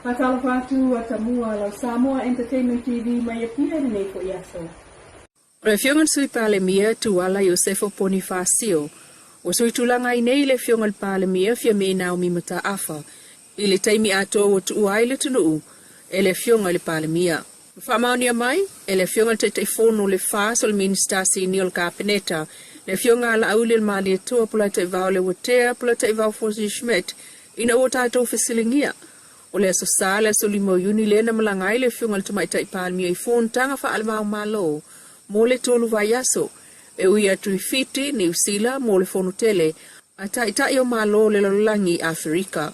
Patalapatu atamua la Samoa Entertainment TV mai pia nei ko yaso. Le fiongan sui palemia tu ala Josefo Bonifacio. O sui tulanga nei le fiongal palemia fia me Naomi mata afa. Ile taimi ato o tu uaile tunu ele fionga le palemia. Whamaunia mai, ele fionga te fono le fas o le minister senior kabineta. Le fionga ala aulil mali atua pula te vau le watea pula te vau Fosi Schmidt. Ina o tato fesilingia. O le aso sala so limo yuni le na malangai le fionga le tumaita i palemia i fon tanga fa alvau malo. Mo le tolu vaiaso. E ui atu i fiti, New Zealand, mo le fono tele. Ata ita i o malo le lalangi Afrika.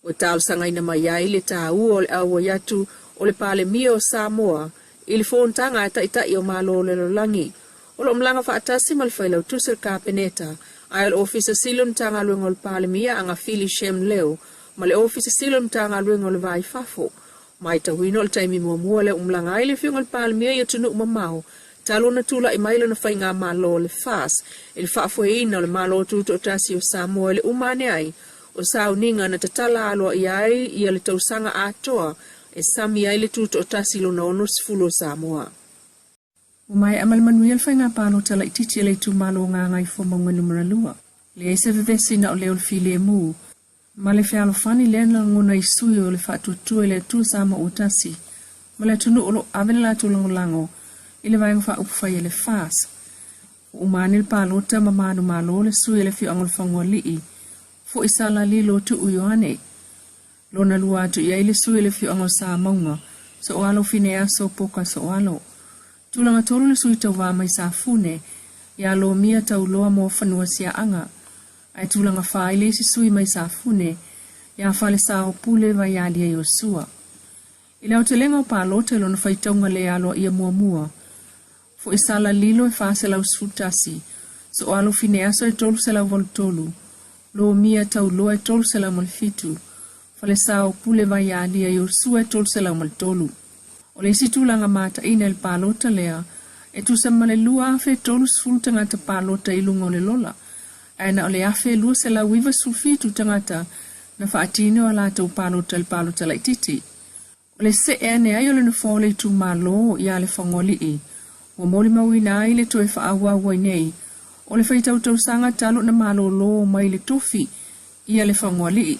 O tau sanga ina maiai le tau o le awa yatu o le palemia o Samoa. I le fono tanga ata ita i o malo le lalangi. O lo mlanga fa atasi malwhailau tusir kapeneta. Ai le ofisa silum tanga luenga o le palemia anga Vili shem leo. Ma le ofisa silum tanga luenga o le vai fafo. Mai ta wino le taimi mua le umlanga ai le fionga le palemia i tunu umamau. Talo na tula i maila na whainga malo le fas. Il whaafueina le malo tuto o tasi o Samoa le umane ai. O sao ninga na tatala aloa i ai i le tausanga atoa. E sami ai le tuto o tasi lo na onus fulo Samoa. Umai amal manuia le whainga palo tala i titi le tu malo ngā ngai whomonga numera lua. Le eise vevesi na o leo le file mu. Ma le whialo whani le na ngona i sui o le whaatutua le tu Samoa o tasi. Ma le tunu olo avene la tulangolango. Ile vai fa ufa ile fas. O manil palota mamanu malo le sui le fi angol fangoli. Fo isala lilo tu uyoane. Lona lua tu ia ile sui le fi angol sa maunga. So alo finea so poka so alo. Tulanga tolu le sui tau wa mai sa fune. Ya lo mia tau loa mo fanua sia anga. Ai tulanga fa ile si sui mai sa fune. Ya fale sa o pule va ya lia yosua. Ila o telenga o palota lona faitaunga le alo ia mua. Fo isala lilo e fase lau sfutasi. So alo finea so e tolu se lau voltolu. Lo mia tau loa e tolu se lau malfitu. Fale sao pule vai adia i ursua e tolu se lau maltolu. O le situ langa mata ina el palota lea. E tu se male lua afe tolu sfulta ngata palota ilunga o le lola. Aina o le afe lua se lau wiva sulfitu tangata. Na faatine o la tau palota la ititi. O le se ene ayo le nufole tu malo ia le fangoli i. O moli mawina ai le toe whaawawa nei. O le whaitautau sanga talo na malo lo mai le tofi. Ia le whanguali.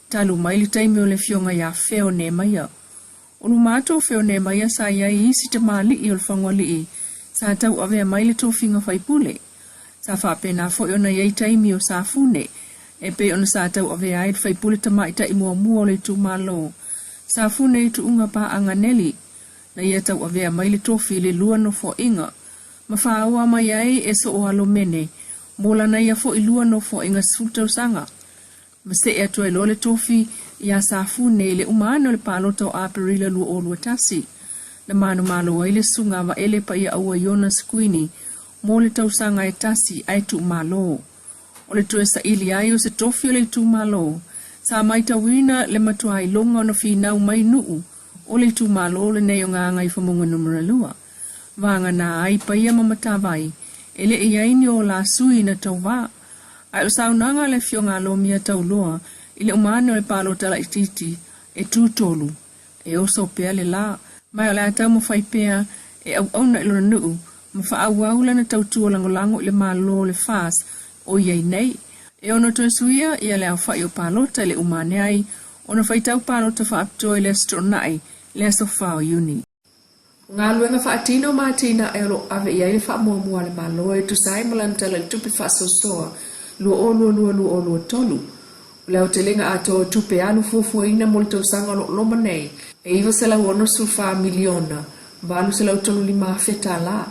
Talo mai le taimi o le fionga ia feo ne maia. O lu mato feo ne maia sa ia i isi te mali i o le whanguali. Sa tau avea mai le tofi nga whaipule. Sa whapena fo i ona iei taimi o sa fune. E pe ona sa tau avea ai le whaipule tamaita i mua mua o le tu malo. Sa fune i tu unga pa anganeli. Na ia tau avea mai le tofi le lua no fo inga. Ma whaaua mai ai e so o alo mene. Mola na ia fo i lua no fo inga sfutau sanga. Ma se e atua ilo le tofi ia safune le umano le palota o aperila lua o lua tasi. Na manu malo ai le sunga wa ele pa ia aua iona skuini. Mo le tau sanga e tasi ai tu malo. O le tue sa ili ai o se tofi o le tu malo. Sa maita wina le matua ilonga no finau mai nuu. O le tu malo le nei o ngā ngai whamunga numera lua. Vanga nā ai paia mamatawai. Ele e iaini o la sui na tau wā. Ai o saunanga le fio ngā lo mia tau loa. Ile umane o le palo tala ititi. E tu tolu. E oso pea le la. Mai o le atau mo whaipea. E au auna ilo na nuu. Ma wha au aula na tau tua langolango ile malo le fas. O iei nei. E ono to suia ia le au whai o palota le umane ai. Ono whaitau palota wha aptoi le stronai. Le aso whao uni. Ngā luenga whaatino mātina e ro ave iai le wha mua le malo e tu sai malantala le tupi wha sosoa. Lua o lua tolu. Leo te lenga ato tupe anu fufuina mo le tausanga lo loma nei. E iwa se lau ono sulfa miliona. Balu se lau tolu lima feta la.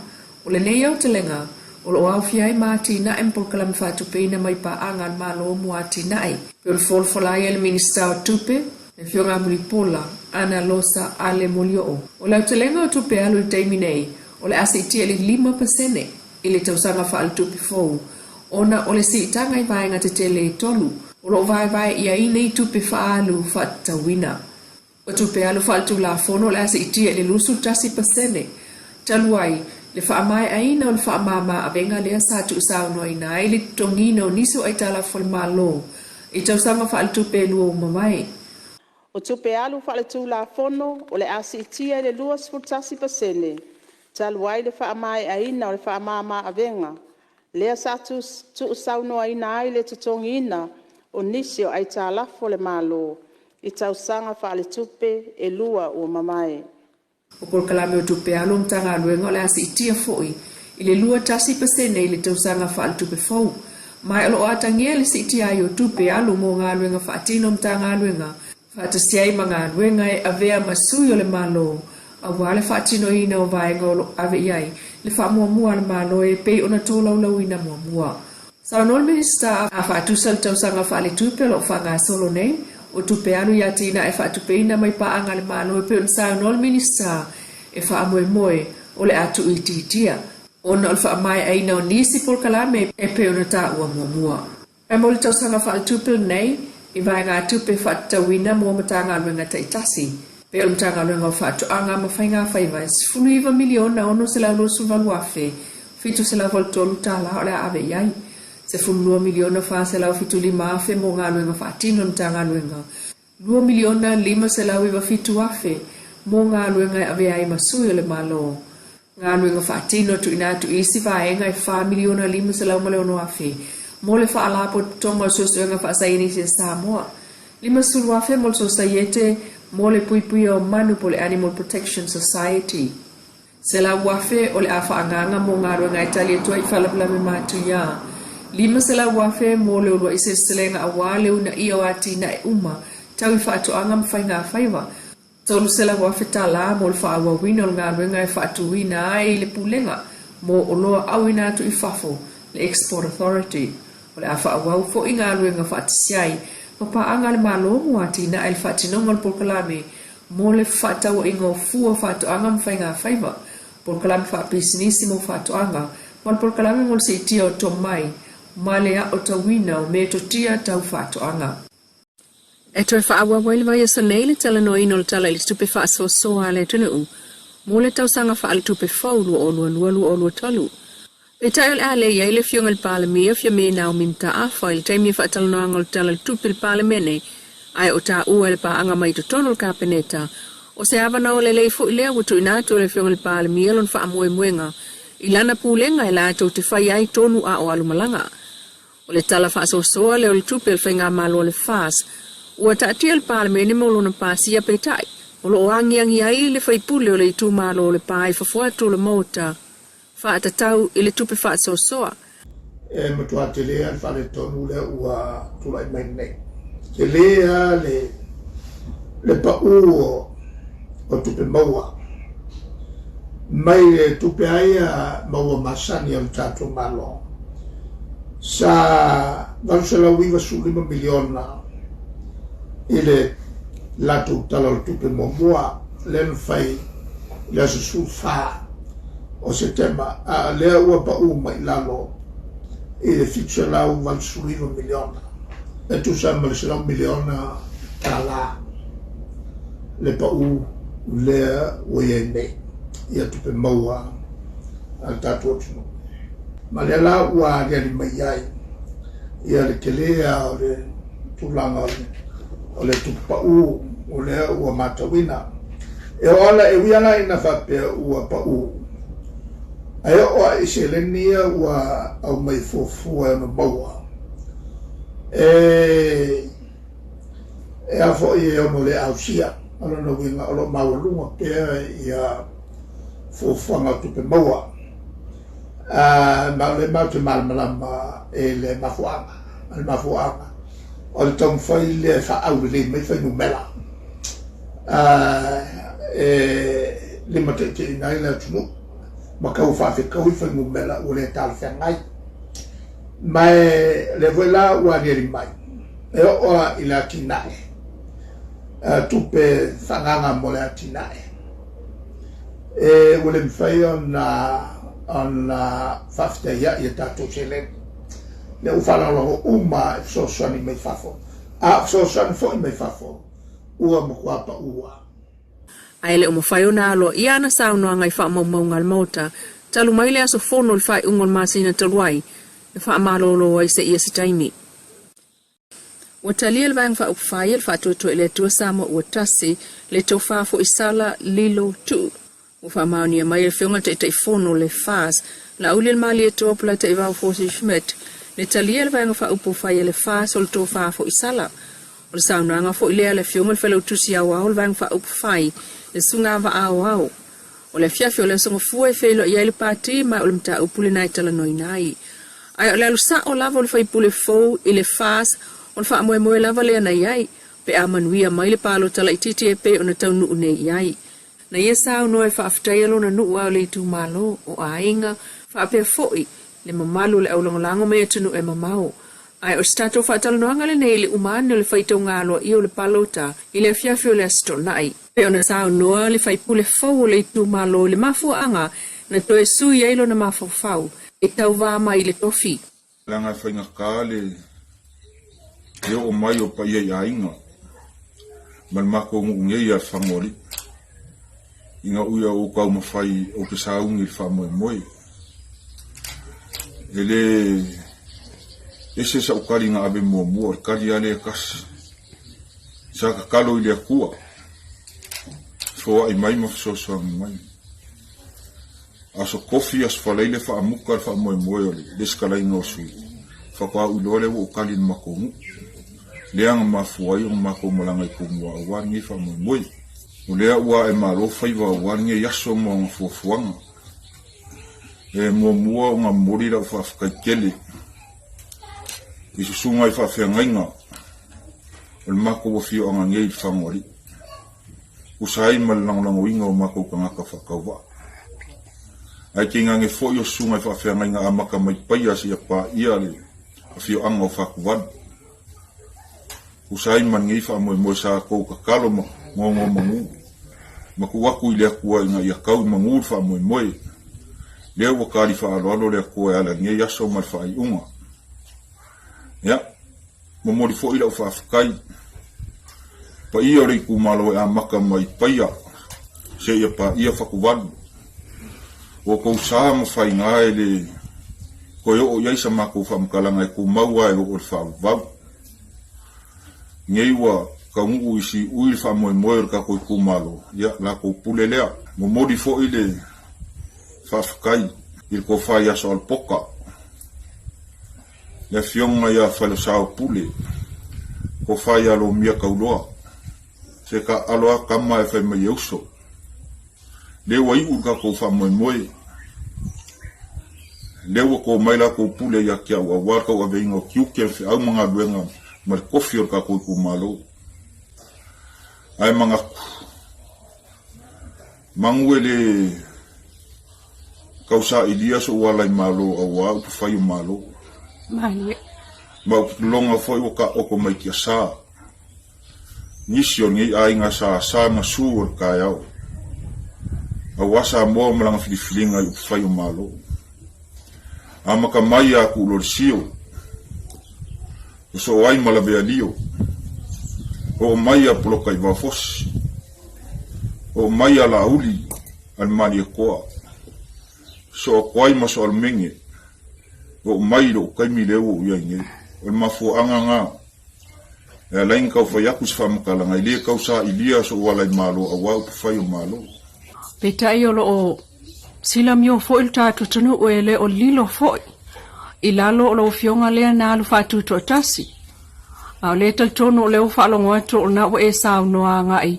O le nei au te lenga. O lo au fiai mātina e mpolkalam whaatupeina mai pa angan malo muatina ai. Pe o le folfolai e le minister o tupe. E fionga mulipola, ana losa ale molio. O lau te lenga o tupe alu i teimi nei, o le asa itia li 5%, ili tausanga wha al tupi fou. Ona o le si itanga i vaenga te tele i tolu, o lo vai ia i nei tupe wha alu wha tawina. O tupe alu wha al tu la fono le asa itia li lusu tasi pasene. Taluai, le wha mai aina o le wha mama a venga le asa tu usao no aina, ili tongino niso ai tala fol malo. I tausanga wha al tupe luo mamai. O tupe alu fa le tula fono o le asitia le luas futasi pasene. Taluai le fa mai aina o le fa mama avenga. Lea satus tu sauno aina ai le tutongina o nisi o aita lafo le malo. I tausanga fa le tupe e lua o mamae. O kol kalame o tupe alu mtanga aluenga o le asitia foi. Ile lua tasi pasene ile tausanga fa le tupe fau. Mai alo atangia le sitia ai o tupe alu mo ngā aluenga fa atino mtanga aluenga. Fa tasiai mga aluenga e avea masui o le malo. A wale fa atino ina o vaenga o ave iai. Le fa mua le malo e pei ona tōlau lau ina mua. Sa nol minister a fa atusal tausanga fa le tupe lo fa ngā solo nei. O tupe alu ia tina e fa atupe ina mai paanga le malo e pei sa nol minister e fa moe o le atu ititia. Ona o le fa mai aina o nisi por kalame e pei ona ta ua mua. E mo le tausanga fa le tupe nei i vai ngā tupe fa tawina mua matanga aluenga taitasi. Pe o mtanga luenga fa anga mawhainga whaiva $10 miliona ono se lau losu valuafe. Fitu se lau voltolu tala o le ave iai. Se $10 miliona fa se lau fitu lima afe mo ngā luenga fa atino mtanga luenga. $2 miliona lima se lau iwa fitu afe mo ngā luenga ave iai masui o le malo. Ngā luenga fa atino tu ina tu isi vaenga e $5 miliona lima se lau maleono afe. Mo le fa alapo tonga sosuenga fa saini se Samoa. Lima sulu afe mo le sosaiete mo le pui o manu po le Animal Protection Society. Se la wafe o le afa anganga mo ngā ruenga Italia tua i whalapula me mātu ia. Lima se la wafe mo le ulua ise selenga a wale una i o ati na e uma tau i whaatu anga mwhainga whaiva. Tolu se la wafe ta la mo le wha wina o ngā ruenga e whaatu wina ai le pulenga mo o loa awina atu i whafo le Export Authority. O le afa awau fo i ngā ruenga whaatisiai o pa anga le malo mo ati na el fatinonga le polkalame mo le fatau ingo fua fatu anga mwhainga whaiva. Polkalame wha pisinisi mo fatu anga mo le polkalame mo le se itia o to mai ma le a o tawina o me to tia tau fatu anga. E toi wha awa waile vai a Sene le tala no ino le tala ili tupe wha so soa le tunu mo le tausanga wha ali tupe whaulu o lua talu. E tai ole ale ia ile fionga le palemia fia me nao mimta afa ile taimi fa talanoanga le tala le tupe le palemene ai o ta ua le pa anga mai to tono le kapeneta o se ava na ole leifu ilea wutu inatu le fionga le palemia lon fa amue muenga ilana pulenga ila ato te fai ai tonu a o alumalanga o le tala fa soa le o le tupe le whainga malo le fas ua ta atia le palemene mo lona pasia pe tai o lo angi ai le faipule o le itu malo le pa ai fafuatu le mota fa atatau ile tupe fa soa. E matua te lea fa le tonu le ua tulai mai nei. Te lea le pa o tupe maua. Mai le tupe aia maua masani al tato malo. Sa valusela wiva su $5 miliona ile latu tala le tupe mamua len fai le su fa o se tema a lea ua pa mai lalo i le fitua lau $5 miliona e tu sa ma le $1 miliona tala le pa lea ua ia nei ia tupe maua al tatu atunu ma lea la ua reali mai ai ia le kelea o le tulanga o le tupe pa o lea ua matawina e ola e wiana ina fape ua pa ai o ise lenia ua au mai fofua no maua e a fo e o no le ausia ala no winga o lo maulunga pe ia fofua tupe maua ma le mau te malmalama e le mafuanga o le tong fai le fa au le mai fai numela le matete ina ila tunu makau fa fe kau fa ngumela o le tal fa ngai mai le vola wa ni mai e o ila tinai tupe fanganga mo le tinai e o le fai on fafta ya tato chelen le u fala lo uma so ni mai fafo so fo mai fafo ua mo kwapa ua ai le mo fai ona lo iana sauno ngai fa mo ngal mota talu mai le aso fono le fai ungol masina taluai le fa malolo ai se ia se taimi Watalia le vang fa upfai le fatoto ile tua Samoa ua tasi le tofa fo isala lilo tu. Ufa mauni mai le whiunga te fono le fas la uli le mali e topula te iwao fosi Schmidt le talia le vang fa upufai le fas o le tofa fo isala. O le saunanga fo ilea le whiunga le whalau tusi au au le vang fa upufai le sunga wa au au. O le fiafio le songa fua e whelo i ele pati mai o le mta upule nai tala noi nai. Ai o le alusa o lava o le whaipule fau i le fas o le wha moe moe lava lea na iai pe a manuia mai le palo tala i titi e pe o na tau nuu nei iai. Na ia sao noe wha aftai alo na nuu au le tu malo o a inga wha apea foi le mamalu le au langolango mea tunu e mamau. Ai o stato wha tala noanga le nei le umane o le whaitau ngalo i o le palota i le fiafio le asto nai. Pe o na sao noa le whaipule fau o le tu malo le mafua anga na toe sui eilo na mafau fau e tau vā mai le tofi. Langa whainga kā le o mai o pa ia inga. Man mako ngunge ia whangori. Inga uia o kau mawhai o ke saungi le whamoe moe. Ele ese sa ukari nga abe mua mua, kari ale kasi. Sa ka kalo ili akua. Fua i mai mawhasosoangi mai. Aso kofi as whaleile whaamuka le whamoe moe ole, leskala inga o sui. Whakua uloale o ukari ni makongu. Leanga mafuai o mako malanga i kumua awani e whamoe moe. O lea ua e malofa i wa awani e yaso mo nga fuafuanga. E mua mua o nga mori la whaafukai kele. I susunga i whaafeangainga. O le mako wa fio anga ngei whangori. Usai malangolango inga o mako kangaka whakauwa. Ai ke ngange fo yo sunga i whaafeangainga a maka mai paia si a pa ia le. A fio anga o whakuwan. Usai man ngei whaamoe moe sa kou kakalo ngongo mangu. Maku waku i lea kua inga ia kau mangu whaamoe moe. Lea wakari whaaloalo lea kua e ala ngei aso mai whaai unga. Ya, mamori fo ila o whaafukai. Pa ia rei kumalo e a maka mai paia. Se ia pa ia whakuwan. O kou saa mo whai ngā e le koe o iaisa mako whamkalanga e kumaua e o le whaavau. Ngei wa ka ngu isi ui whamoe moe ka koe kumalo. Ia la kou pule lea. Momori fo ile whaafukai. Il ko whai aso al poka. Le fionga ia whalo sao pule. Ko whai alo mia kauloa. Se ka aloa kama e whai mai euso. Lewa i uka ko whamoe moe. Lewa ko maila ko pule ia kia ua waka ua veinga o kiuke whi au mga luenga mari kofi o ka koe kumalo. Ai mga mangue le kausa ilia so walai malo awa upu whaio malo. Mai. Ma longa foi o ka oko mai kia saa. Nisi o ngei ainga saa masu o ka iau. Awasa mo malanga filifilinga i upu whaio malo. Amaka mai a ku lor sio. So ai malabea lio. O mai a ploka i wafos. O mai a la uli al mali e koa. So o kwai maso al menge. O mai ro kaimi leo u iange. O mafu anganga. E lain kau whaiakus whamakalanga. I lea kau sa ilia so walai malo a wau pu whaio malo. Petai o lo sila mio fo il tatu tunu o ele o lilo fo. I lalo o lo fionga lea na alu fatu to tasi. A le tal tono o leo whaalongo atu o na o e sao noa ngai.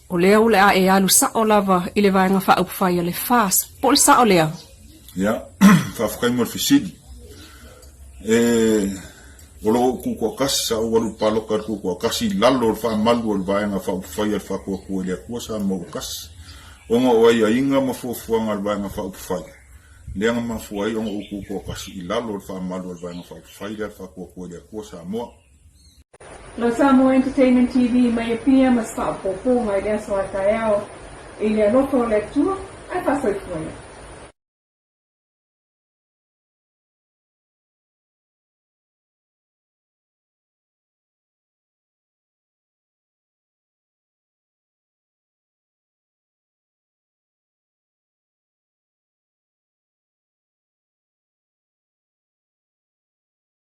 O leo le a e alu sa o lava i le vaenga wha upwhai le fas. Po le sa o lea? Ya, whaafukai mo le fisidi. O lo kukua kasi sa o walu paloka kukua kasi lalo o wha malu o le vaenga wha upwhai le wha kua kua lea kua sa mo kasi. Onga o ai a inga mafuafuanga le vaenga wha upwhai. Leanga mafuai onga o kukua kasi i lalo o wha malu o le vaenga wha upwhai le wha kua kua lea kua sa moa. Lo Samoa Entertainment TV mai pia mas whaapopo mai lea soa kai au i lea loko le tua ai whasoi fuana.